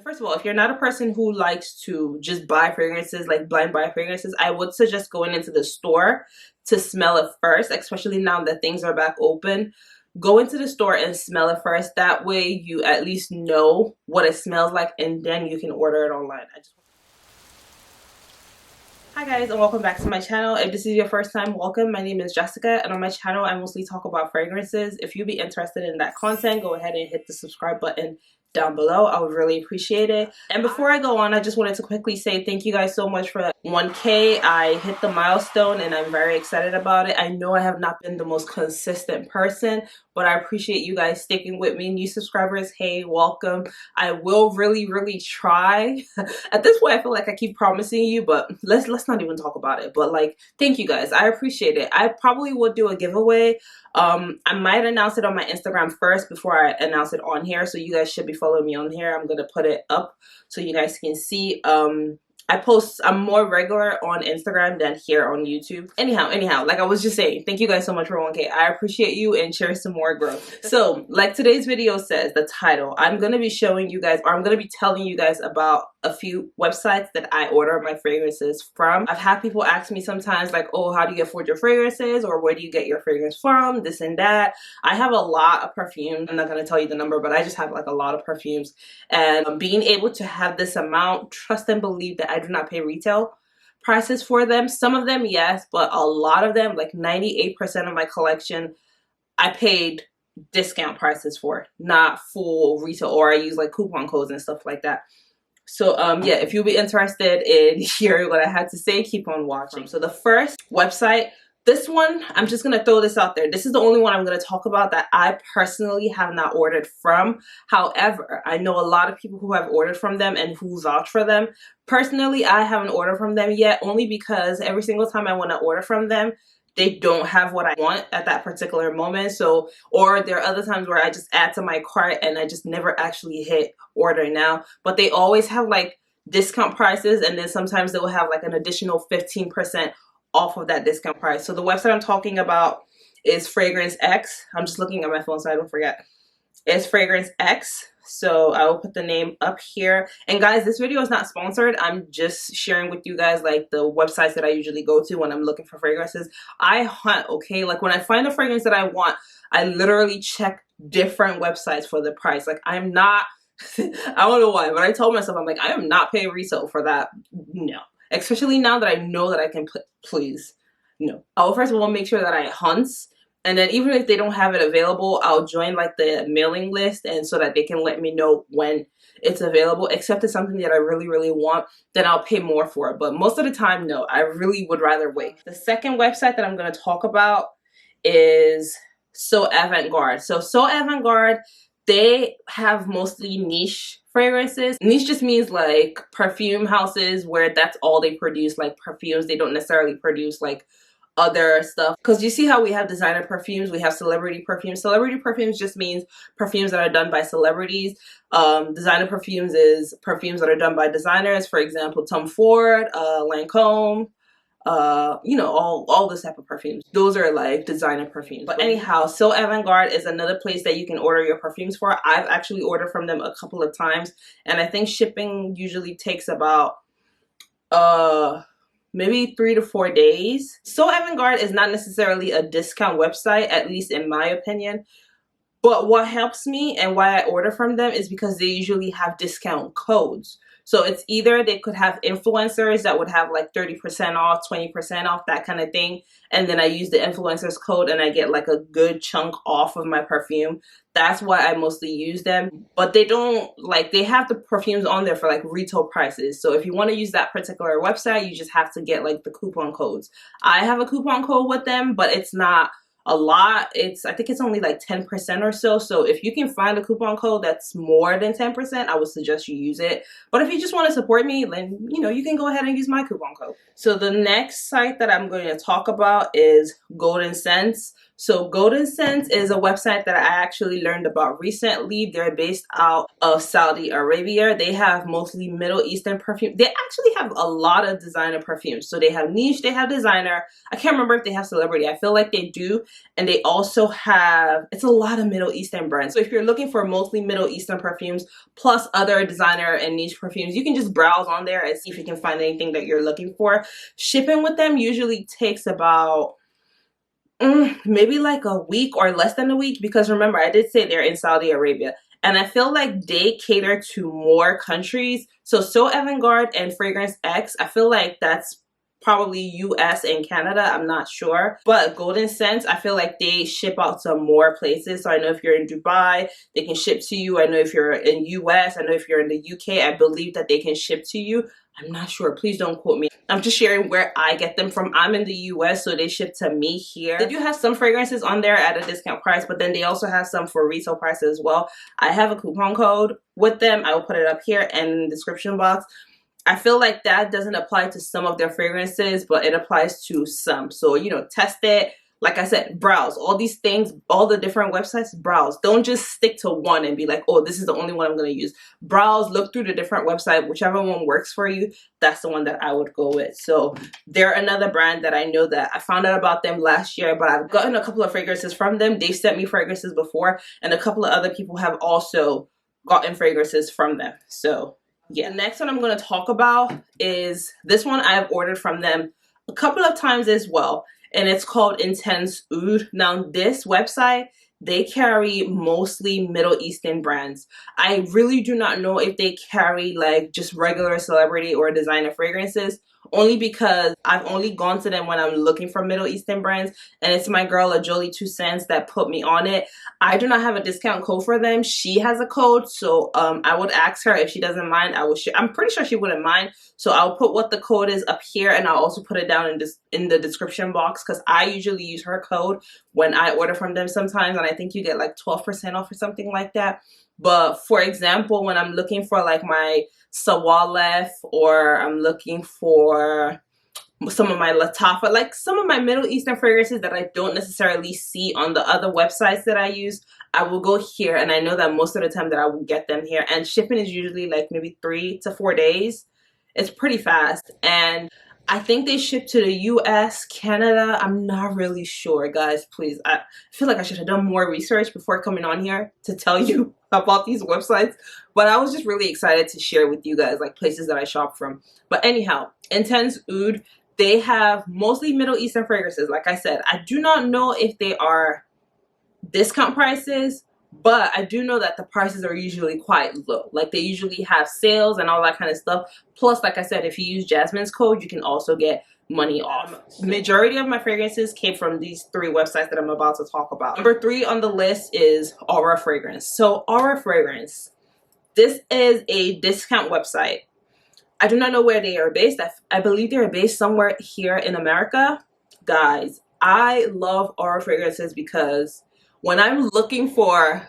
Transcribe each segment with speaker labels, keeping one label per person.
Speaker 1: First of all, if you're not a person who likes to just buy fragrances, like blind buy fragrances, I would suggest going into the store to smell it first, especially now that things are back open. Go into the store and smell it first. That way you at least know what it smells like, and then you can order it online. Hi guys, and welcome back to my channel. If this is your first time, welcome. My name is Jessica, and on my channel I mostly talk about fragrances. If you'd be interested in that content, go ahead and hit the subscribe button down below. I would really appreciate it. And before I go on, I just wanted to quickly say thank you guys so much for 1K. I hit the milestone and I'm very excited about it. I know I have not been the most consistent person, but I appreciate you guys sticking with me. New subscribers, hey, welcome. I will really try. At this point I feel like I keep promising you, but let's not even talk about it. But like, thank you guys, I appreciate it. I probably will do a giveaway. I might announce it on my Instagram first before I announce it on here, so you guys should be following me on here. I'm gonna put it up so you guys can see. I'm more regular on Instagram than here on YouTube. Anyhow, like I was just saying, thank you guys so much for 1K. I appreciate you, and share some more growth. So like today's video says, the title, I'm gonna be showing you guys, or I'm gonna be telling you guys about a few websites that I order my fragrances from. I've had people ask me sometimes like, oh, how do you afford your fragrances, or where do you get your fragrance from, this and that. I have a lot of perfumes. I'm not gonna tell you the number, but I just have like a lot of perfumes, and being able to have this amount, trust and believe that I do not pay retail prices for them. Some of them, yes, but a lot of them, like 98% of my collection, I paid discount prices for, not full retail, or I use like coupon codes and stuff like that. So yeah, if you'll be interested in hearing what I had to say, keep on watching. So the first website, this one, I'm just gonna throw this out there. This is the only one I'm gonna talk about that I personally have not ordered from. However, I know a lot of people who have ordered from them and who vouch for them. Personally, I haven't ordered from them yet, only because every single time I want to order from them, they don't have what I want at that particular moment. So, or there are other times where I just add to my cart and I just never actually hit order now. But they always have like discount prices, and then sometimes they'll have like an additional 15% off of that discount price. So the website I'm talking about is FragranceX. I'm just looking at my phone so I don't forget. It's FragranceX. So I will put the name up here. And guys, this video is not sponsored. I'm just sharing with you guys like the websites that I usually go to when I'm looking for fragrances. I hunt, okay? Like when I find a fragrance that I want, I literally check different websites for the price. Like I'm not, I don't know why, but I told myself, I'm like, I am not paying resale for that. No. Especially now that I know that I can put, please, no. I'll first of all make sure that I hunt. And then even if they don't have it available, I'll join like the mailing list, and so that they can let me know when it's available. Except it's something that I really want, then I'll pay more for it. But most of the time, no, I really would rather wait. The second website that I'm going to talk about is So Avant-garde. So Avant-garde, they have mostly niche fragrances. Niche just means like perfume houses where that's all they produce, like perfumes. They don't necessarily produce like other stuff, because you see how we have designer perfumes, we have celebrity perfumes. Celebrity perfumes just means perfumes that are done by celebrities. Designer perfumes is perfumes that are done by designers, for example Tom Ford, Lancome, you know, all this type of perfumes. Those are like designer perfumes. But anyhow, So Avant-garde is another place that you can order your perfumes for. I've actually ordered from them a couple of times, and I think shipping usually takes about maybe 3 to 4 days. So Avant-garde is not necessarily a discount website, at least in my opinion. But what helps me and why I order from them is because they usually have discount codes. So it's either they could have influencers that would have like 30% off, 20% off, that kind of thing. And then I use the influencers code and I get like a good chunk off of my perfume. That's why I mostly use them. But they don't, like, they have the perfumes on there for like retail prices. So if you want to use that particular website, you just have to get like the coupon codes. I have a coupon code with them, but it's not a lot. I think it's only like 10% or so. So if you can find a coupon code that's more than 10%, I would suggest you use it. But if you just want to support me, then, you know, you can go ahead and use my coupon code. So the next site that I'm going to talk about is Golden Sense. So Golden Sense is a website that I actually learned about recently. They're based out of Saudi Arabia. They have mostly Middle Eastern perfume. They actually have a lot of designer perfumes. So they have niche, they have designer. I can't remember if they have celebrity. I feel like they do. And they also have, it's a lot of Middle Eastern brands. So if you're looking for mostly Middle Eastern perfumes plus other designer and niche perfumes, you can just browse on there and see if you can find anything that you're looking for. Shipping with them usually takes about maybe like a week or less than a week, because remember, I did say they're in Saudi Arabia, and I feel like they cater to more countries. So Avant-garde and FragranceX, I feel like that's probably US and Canada, I'm not sure. But Golden Sense, I feel like they ship out to more places. So I know if you're in Dubai, they can ship to you. I know if you're in US, I know if you're in the UK, I believe that they can ship to you. I'm not sure, please don't quote me. I'm just sharing where I get them from. I'm in the US, so they ship to me here. They do have some fragrances on there at a discount price, but then they also have some for retail prices as well. I have a coupon code with them. I will put it up here and in the description box. I feel like that doesn't apply to some of their fragrances, but it applies to some. So, you know, test it. Like I said, browse all these things, all the different websites, browse. Don't just stick to one and be like, oh, this is the only one I'm going to use. Browse, look through the different websites, whichever one works for you, that's the one that I would go with. So they're another brand that I know that I found out about them last year, but I've gotten a couple of fragrances from them. They've sent me fragrances before, and a couple of other people have also gotten fragrances from them. So yeah, the next one I'm going to talk about is this one. I have ordered from them a couple of times as well, and it's called Intense Oud. Now this website, they carry mostly Middle Eastern brands. I really do not know if they carry like just regular celebrity or designer fragrances, only because I've only gone to them when I'm looking for Middle Eastern brands, and it's my girl Jolie 2 Cents that put me on it. I do not have a discount code for them. She has a code, so I would ask her if she doesn't mind. I will share. I'm pretty sure she wouldn't mind, so I'll put what the code is up here, and I'll also put it down in the description box, because I usually use her code when I order from them sometimes, and I think you get like 12% off or something like that. But for example, when I'm looking for like my Sawalef, or I'm looking for some of my Latafa, like some of my Middle Eastern fragrances that I don't necessarily see on the other websites that I use, I will go here, and I know that most of the time that I will get them here, and shipping is usually like maybe 3 to 4 days. It's pretty fast, and I think they ship to the US, Canada. I'm not really sure, guys. Please, I feel like I should have done more research before coming on here to tell you about these websites. But I was just really excited to share with you guys like places that I shop from. But anyhow, Intense Oud, they have mostly Middle Eastern fragrances. Like I said, I do not know if they are discount prices, but I do know that the prices are usually quite low. Like they usually have sales and all that kind of stuff. Plus, like I said, if you use Jasmine's code, you can also get money off. Majority of my fragrances came from these 3 websites that I'm about to talk about. Number 3 on the list is Aurafragrance. So Aurafragrance, this is a discount website. I do not know where they are based. I believe they are based somewhere here in America. Guys, I love Aurafragrances because when I'm looking for,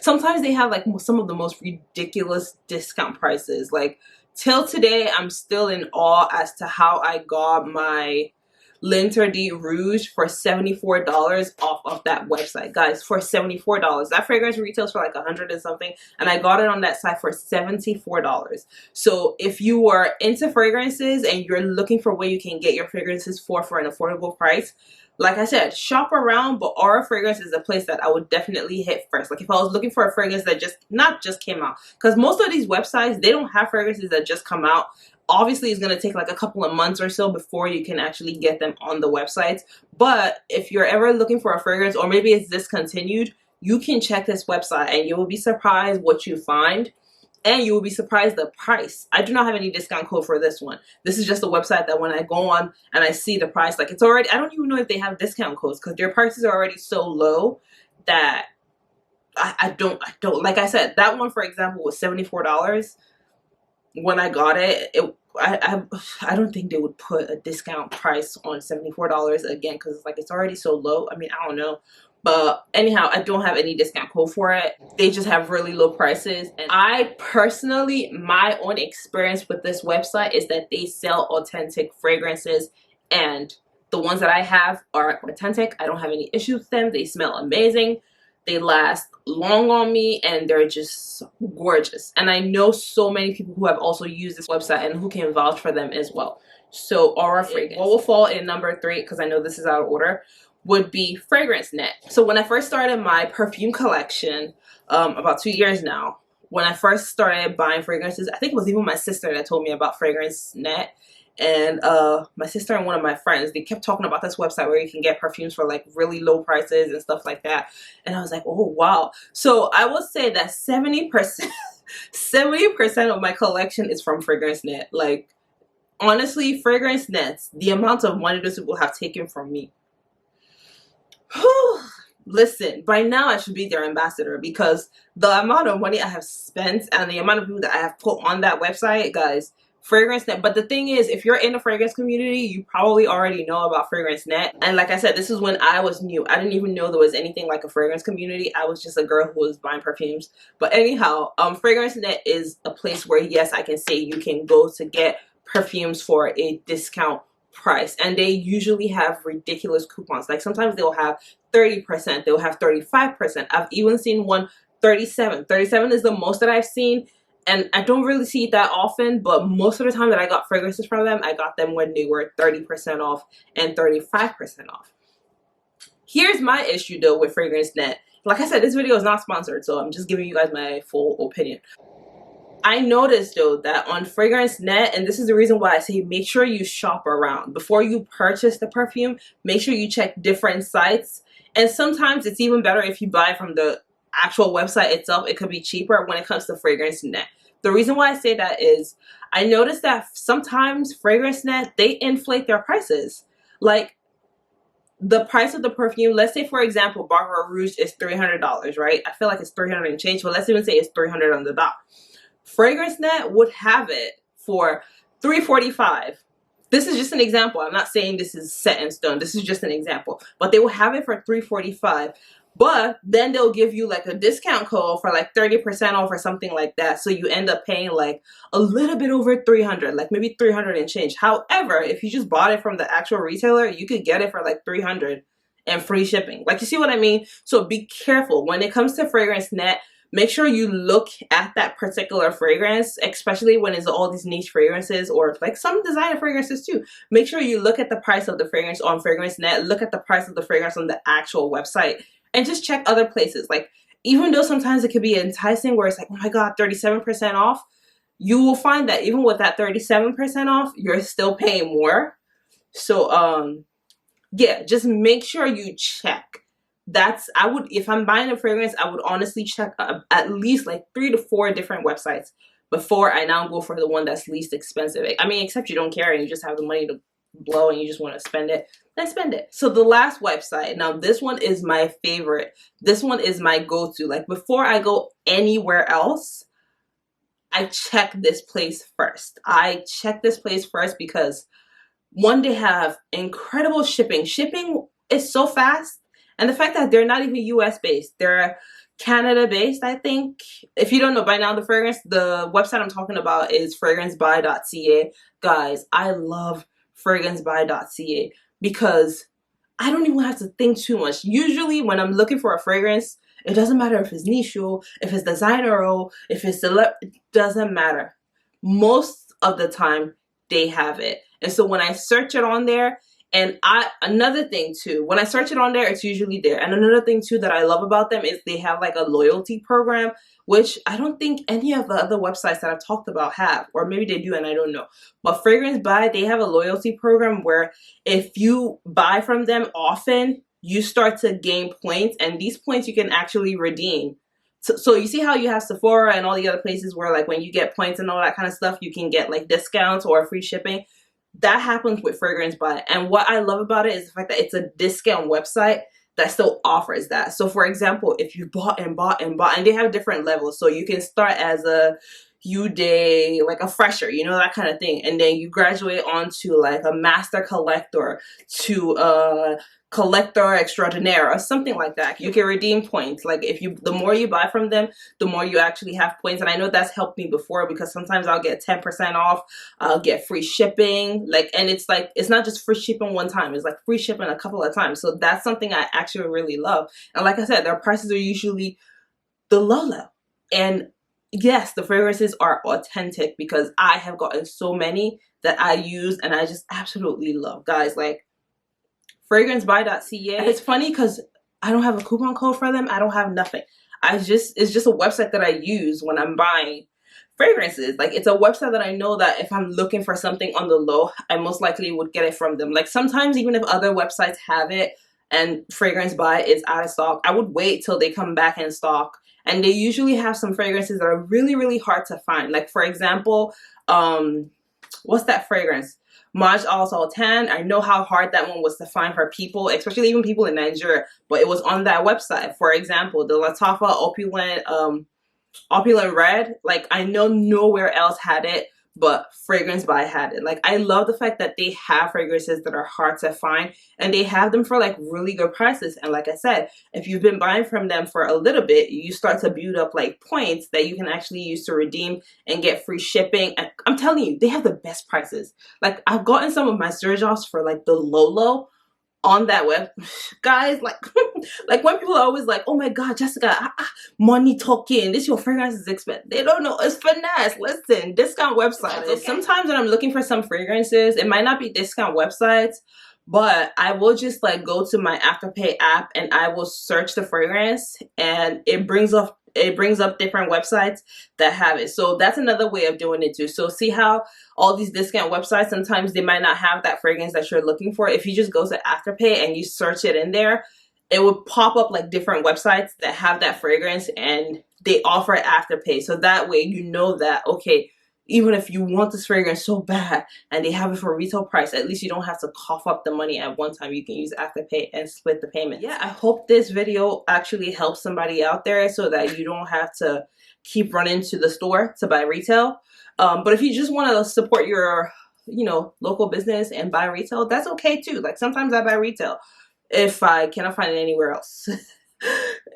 Speaker 1: sometimes they have like some of the most ridiculous discount prices. Like till today, I'm still in awe as to how I got my L'Interdit Rouge for $74 off of that website. Guys, for $74. That fragrance retails for like 100 and something, and I got it on that site for $74. So if you are into fragrances and you're looking for where you can get your fragrances for an affordable price, like I said, shop around, but Aurafragrance is a place that I would definitely hit first. Like if I was looking for a fragrance that not just came out, because most of these websites, they don't have fragrances that just come out. Obviously, it's going to take like a couple of months or so before you can actually get them on the websites. But if you're ever looking for a fragrance, or maybe it's discontinued, you can check this website and you will be surprised what you find. And you will be surprised the price. I do not have any discount code for this one. This is just a website that when I go on and I see the price, like it's already, I don't even know if they have discount codes, because their prices are already so low that I don't, like I said, that one, for example, was $74. When I got it, I don't think they would put a discount price on $74 again, because it's like it's already so low. I mean, I don't know. But anyhow, I don't have any discount code for it. They just have really low prices. And I personally, my own experience with this website is that they sell authentic fragrances and The ones that I have are authentic. I don't have any issues with them. They smell amazing. They last long on me, and they're just gorgeous. And I know so many people who have also used this website and who can vouch for them as well. So Aurafragrance. What will fall in number 3, because I know this is out of order, would be FragranceNet. So when I first started my perfume collection, about 2 years now, when I first started buying fragrances, I think it was even my sister that told me about FragranceNet. And my sister and one of my friends, they kept talking about this website where you can get perfumes for like really low prices and stuff like that. And I was like, oh wow. So I will say that 70% 70% of my collection is from FragranceNet. Like, honestly, FragranceNet, the amount of money those people have taken from me. Whew. Listen, by now I should be their ambassador, because the amount of money I have spent and the amount of people that I have put on that website, guys, FragranceNet. But the thing is, if you're in the fragrance community, you probably already know about FragranceNet. And like I said, this is when I was new. I didn't even know there was anything like a fragrance community. I was just a girl who was buying perfumes. But anyhow, FragranceNet is a place where, yes, I can say you can go to get perfumes for a discount price, and they usually have ridiculous coupons. Like sometimes they'll have 30%, they'll have 35%. I've even seen one 37. 37 is the most that I've seen, and I don't really see it that often, but most of the time that I got fragrances from them, I got them when they were 30% off and 35% off. Here's my issue though with FragranceNet. Like I said, this video is not sponsored, so I'm just giving you guys my full opinion. I noticed though that on FragranceNet, and this is the reason why I say make sure you shop around. Before you purchase the perfume, make sure you check different sites. And sometimes it's even better if you buy from the actual website itself. It could be cheaper when it comes to FragranceNet. The reason why I say that is I noticed that sometimes FragranceNet, they inflate their prices. Like the price of the perfume, let's say for example, Barbara Rouge is $300, right? I feel like it's 300 and change, but let's even say it's 300 on the dot. FragranceNet would have it for $345. This is just an example. I'm not saying this is set in stone. This is just an example. But they will have it for $345. But then they'll give you like a discount code for like 30% off or something like that. So you end up paying like a little bit over $300, like maybe 300 and change. However, if you just bought it from the actual retailer, you could get it for like 300 and free shipping. Like, you see what I mean? So be careful when it comes to FragranceNet. Make sure you look at that particular fragrance, especially when it's all these niche fragrances or like some designer fragrances too. Make sure you look at the price of the fragrance on FragranceNet, look at the price of the fragrance on the actual website, and just check other places. Like, even though sometimes it could be enticing where it's like, oh my God, 37% off, you will find that even with that 37% off, you're still paying more. So, yeah, just make sure you check. I would, if I'm buying a fragrance, I would honestly check at least like 3 to 4 different websites before I now go for the one that's least expensive. I mean, except you don't care and you just have the money to blow and you just want to spend it, then spend it. So the last website, now this one is my favorite. This one is my go-to. Like, before I go anywhere else, I check this place first. I check this place first because one, they have incredible shipping. Shipping is so fast. And the fact that they're not even US based, they're Canada based, I think. If you don't know by now, the website I'm talking about is FragranceBuy.ca. Guys, I love FragranceBuy.ca because I don't even have to think too much. Usually when I'm looking for a fragrance, it doesn't matter if it's niche, if it's designer, if it's celeb, it doesn't matter. Most of the time they have it. And so when I search it on there, and another thing too, when I search it on there, it's usually there. And another thing too that I love about them is they have like a loyalty program, which I don't think any of the other websites that I've talked about have, or maybe they do and I don't know. But FragranceBuy, they have a loyalty program where if you buy from them often, you start to gain points, and these points you can actually redeem. So you see how you have Sephora and all the other places where like when you get points and all that kind of stuff, you can get like discounts or free shipping. That happens with FragranceBuy. And what I love about it is the fact that it's a discount website that still offers that. So for example, if you bought and bought and bought, and they have different levels. So you can start as a, you did like a fresher, you know, that kind of thing, and then you graduate onto like a master collector to a collector extraordinaire or something like that. You can redeem points. Like if you, the more you buy from them, the more you actually have points. And I know that's helped me before, because sometimes I'll get 10% off, I'll get free shipping, like, and it's like, it's not just free shipping one time, it's like free shipping a couple of times. So that's something I actually really love. And like I said, their prices are usually the low. And yes, the fragrances are authentic, because I have gotten so many that I use and I just absolutely love. Guys, like FragranceBuy.ca. It's funny because I don't have a coupon code for them. I don't have nothing. It's just a website that I use when I'm buying fragrances. Like, it's a website that I know that if I'm looking for something on the low, I most likely would get it from them. Like sometimes even if other websites have it and Fragrance Buy is out of stock, I would wait till they come back in stock. And they usually have some fragrances that are really, really hard to find. Like for example, what's that fragrance? Maj Al Sultan. I know how hard that one was to find for people, especially even people in Nigeria, but it was on that website. For example, the Latafa Opulent Red, like I know nowhere else had it, but Fragrance Buy had it. Like I love the fact that they have fragrances that are hard to find, and they have them for like really good prices. And like I said, if you've been buying from them for a little bit, you start to build up like points that you can actually use to redeem and get free shipping. And I'm telling you, they have the best prices. Like I've gotten some of my surge offs for like the low on that web, guys. Like like when people are always like, oh my god, Jessica, money talking, this your fragrance is expensive. They don't know, it's finesse. Listen, discount websites. Okay. Sometimes when I'm looking for some fragrances, it might not be discount websites, but I will just like go to my Afterpay app and I will search the fragrance, and it brings up different websites that have it. So that's another way of doing it too. So see how all these discount websites, sometimes they might not have that fragrance that you're looking for. If you just go to Afterpay and you search it in there, it would pop up like different websites that have that fragrance and they offer Afterpay. So that way you know that, okay, even if you want this fragrance so bad and they have it for retail price, at least you don't have to cough up the money at one time. You can use Afterpay and split the payment. Yeah, I hope this video actually helps somebody out there so that you don't have to keep running to the store to buy retail. But if you just want to support your, you know, local business and buy retail, that's okay too. Like sometimes I buy retail if I cannot find it anywhere else.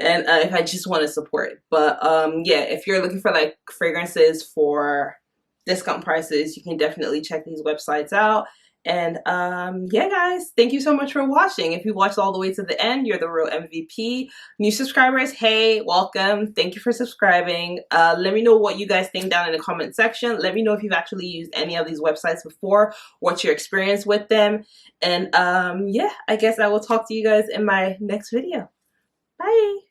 Speaker 1: And if I just want to support it. But yeah, if you're looking for like fragrances for discount prices, you can definitely check these websites out. And yeah guys, thank you so much for watching. If you watched all the way to the end, you're the real MVP. New subscribers, hey, welcome. Thank you for subscribing. Let me know what you guys think down in the comment section. Let me know if you've actually used any of these websites before, what's your experience with them. And yeah, I guess I will talk to you guys in my next video. Bye.